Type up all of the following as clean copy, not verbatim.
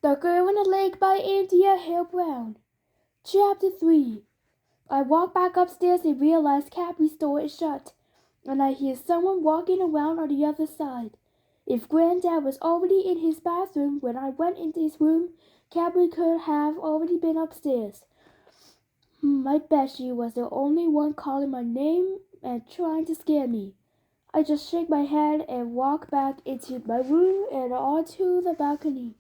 The Girl in the Lake by India Hill Brown. Chapter 3. I walk back upstairs and realize Capri's door is shut, and I hear someone walking around on the other side. If Granddad was already in his bathroom when I went into his room, Capri could have already been upstairs. I bet she was the only one calling my name and trying to scare me. I just shake my head and walk back into my room and onto the balcony.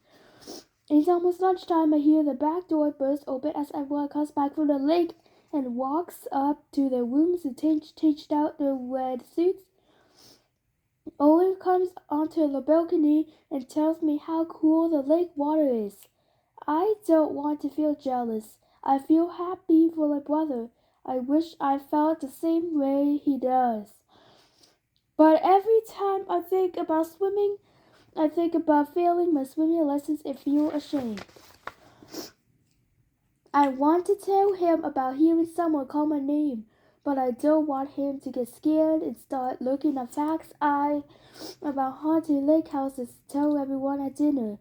It's almost lunchtime. I hear the back door burst open as everyone comes back from the lake and walks up to their rooms to change out their red suits. Owen comes onto the balcony and tells me how cool the lake water is. I don't want to feel jealous. I feel happy for my brother. I wish I felt the same way he does. But every time I think about swimming, I think about failing my swimming lessons and feel ashamed. I want to tell him about hearing someone call my name, but I don't want him to get scared and start looking up facts about haunted lake houses to tell everyone at dinner.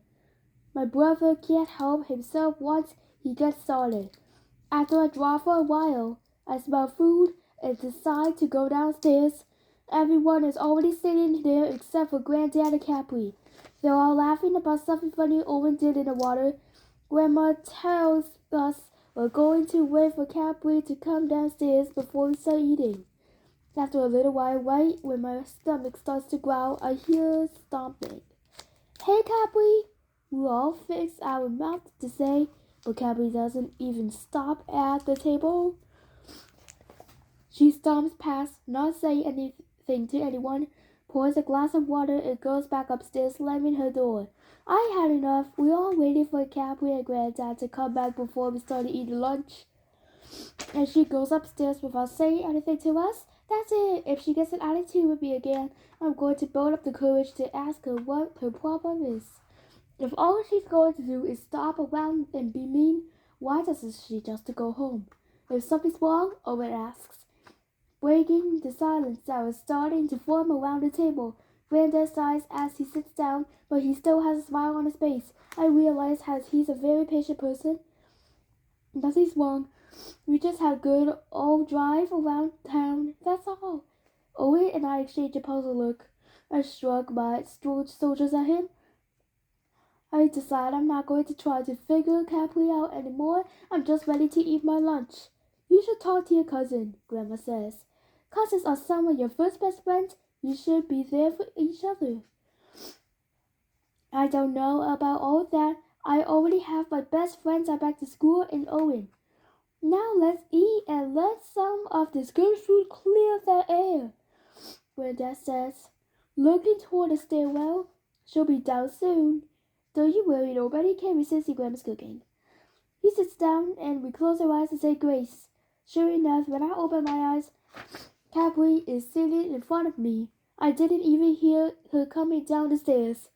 My brother can't help himself once he gets started. After I draw for a while, I smell food and decide to go downstairs. Everyone is already sitting there except for Granddad and Capri. They're all laughing about something funny Owen did in the water. Grandma tells us we're going to wait for Capri to come downstairs before we start eating. After a little while, right when my stomach starts to growl, I hear stomping. Hey, Capri! We all fix our mouth to say, but Capri doesn't even stop at the table. She stomps past, not saying anything to anyone, pours a glass of water, and goes back upstairs, slamming her door. I had enough. We all waited for Capri and Granddad to come back before we started eating lunch. And she goes upstairs without saying anything to us. That's it. If she gets an attitude with me again, I'm going to build up the courage to ask her what her problem is. If all she's going to do is stop around and be mean, why doesn't she just go home? If something's wrong, Owen asks. Breaking the silence that was starting to form around the table, Granddad sighs as he sits down, but he still has a smile on his face. I realize he's a very patient person. Nothing's wrong. We just had a good old drive around town, that's all. Owen and I exchange a puzzled look. I shrug my shoulders at him. I decide I'm not going to try to figure Capri out anymore. I'm just ready to eat my lunch. You should talk to your cousin, Grandma says. Cousins are some of your first best friends. You should be there for each other. I don't know about all that. I already have my best friends at back to school and Owen. Now let's eat and let some of this good food clear the air, Granddad says. Looking toward the stairwell. She'll be down soon. Don't you worry, nobody can resist your Grandma's cooking. He sits down and we close our eyes and say grace. Sure enough, when I open my eyes, Capri is sitting in front of me. I didn't even hear her coming down the stairs.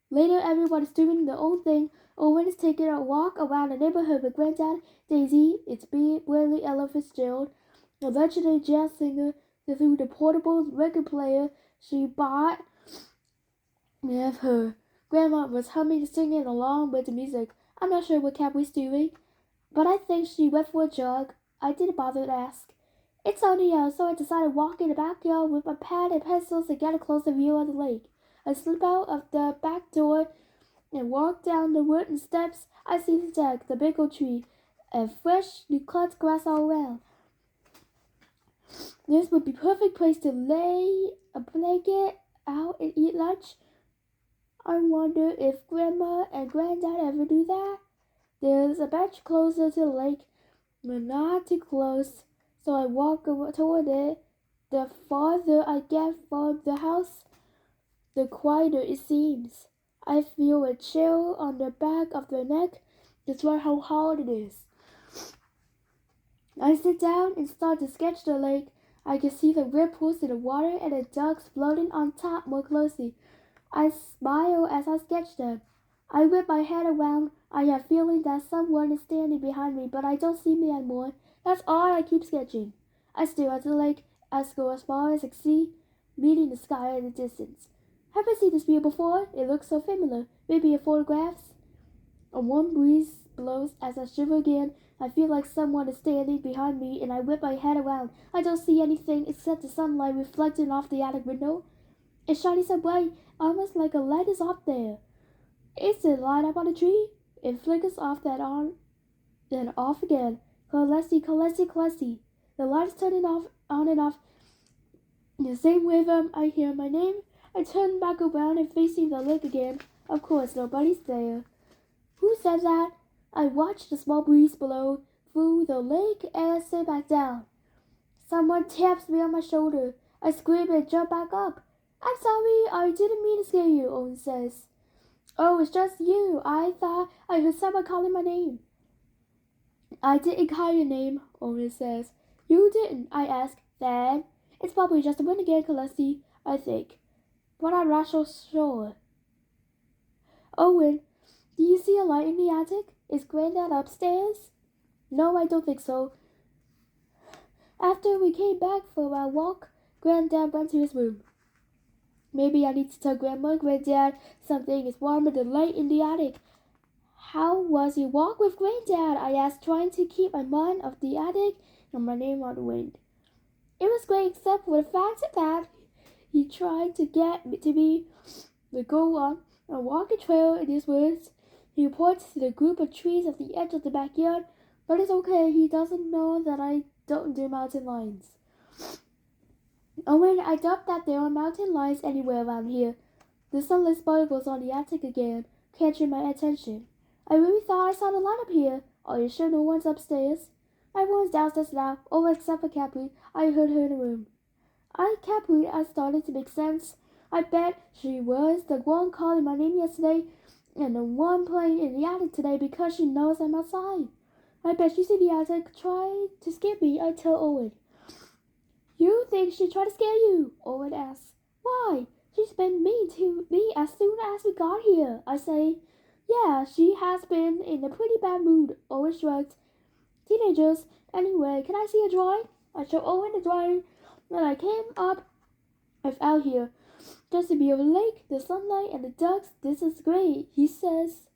Later, everyone is doing their own thing. Owen is taking a walk around the neighborhood with Granddad, Daisy, its Bradley Ella Fitzgerald, a legendary jazz singer, through the portable record player she bought with her. Grandma was humming and singing along with the music. I'm not sure what Capri's doing, but I think she went for a jog. I didn't bother to ask. It's sunny out, so I decided to walk in the backyard with my pad and pencils to get a closer view of the lake. I slip out of the back door and walk down the wooden steps. I see the deck, the big old tree, and freshly cut grass all around. This would be a perfect place to lay a blanket out and eat lunch. I wonder if Grandma and Granddad ever do that. There's a bench closer to the lake, but not too close, so I walk toward it. The farther I get from the house, the quieter it seems. I feel a chill on the back of the neck. That's how hard it is. I sit down and start to sketch the lake. I can see the ripples in the water and the ducks floating on top more closely. I smile as I sketch them. I whip my head around. I have a feeling that someone is standing behind me, but I don't see me anymore. That's all. I keep sketching. I stare at the lake. I go as far as I can see, meeting the sky in the distance. Have I seen this view before? It looks so familiar. Maybe in photographs? A warm breeze blows as I shiver again. I feel like someone is standing behind me and I whip my head around. I don't see anything except the sunlight reflecting off the attic window. It shines so bright, almost like a light is up there. Is it light up on a tree? It flickers off that on, then off again. Colessi, Colessi, Colessi. The light is turning off, on and off. In the same rhythm, I hear my name. I turn back around and facing the lake again. Of course, nobody's there. Who said that? I watch the small breeze blow through the lake and sit back down. Someone taps me on my shoulder. I scream and jump back up. I'm sorry, I didn't mean to scare you, Owen says. Oh, it's just you. I thought I heard someone calling my name. I didn't call your name, Owen says. You didn't, I ask. Then, it's probably just a wind again, Colessi, I think. But I'm not so sure. Owen, do you see a light in the attic? Is Granddad upstairs? No, I don't think so. After we came back from our walk, Granddad went to his room. Maybe I need to tell Grandma and Granddad something is warmer than light in the attic. How was your walk with Granddad? I asked, trying to keep my mind off the attic and my name on the wind. It was great, except for the fact that he tried to get me to go on a walking trail in his woods. He points to the group of trees at the edge of the backyard, but it's okay. He doesn't know that I don't do mountain lions. Owen, I doubt that there are mountain lions anywhere around here. The sunlit sparkles on the attic again, catching my attention. I really thought I saw the light up here. Are you sure no one's upstairs? Everyone's downstairs now, all except for Capri. I heard her in the room. Capri, I started to make sense. I bet she was the one calling my name yesterday and the one playing in the attic today because she knows I'm outside. I bet she's in the attic trying to scare me, I tell Owen. You think she tried to scare you? Owen asks. Why? She's been mean to me as soon as we got here, I say. Yeah, she has been in a pretty bad mood, Owen shrugs. Teenagers. Anyway, can I see a drawing? I show Owen the drawing that I came up with out here. Just to be over the lake, the sunlight, and the ducks. This is great, he says.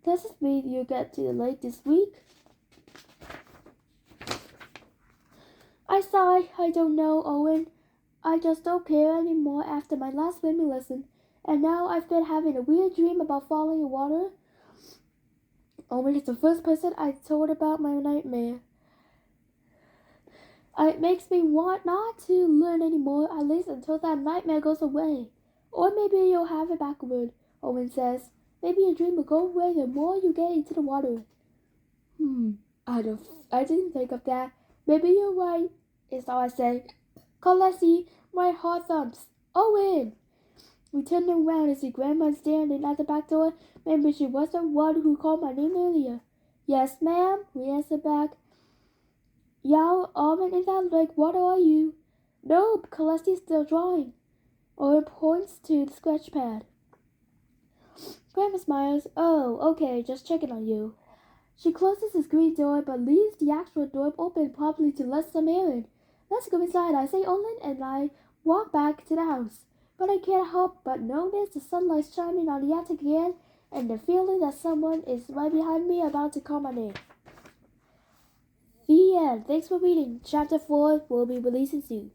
Does this mean you get to the lake this week? I sigh. I don't know, Owen. I just don't care anymore after my last swimming lesson. And now I've been having a weird dream about falling in water. Owen is the first person I told about my nightmare. It makes me want not to learn anymore, at least until that nightmare goes away. Or maybe you'll have it backward, Owen says. Maybe your dream will go away the more you get into the water. I didn't think of that. Maybe you're right, is all I say. Colessi, my heart thumps. Owen! We turned around and see Grandma standing at the back door. Maybe she was the one who called my name earlier. Yes, ma'am, we answered back. Y'all already in that lake, what are you? Nope, Colesti's still drawing. Owen points to the sketch pad. Grandma smiles. Oh, okay, just checking on you. She closes the screen door but leaves the actual door open probably to let some air in. Let's go inside, I say Olin, and I walk back to the house. But I can't help but notice the sunlight shining on the attic again and the feeling that someone is right behind me about to call my name. The end. Thanks for reading. Chapter 4 will be releasing soon.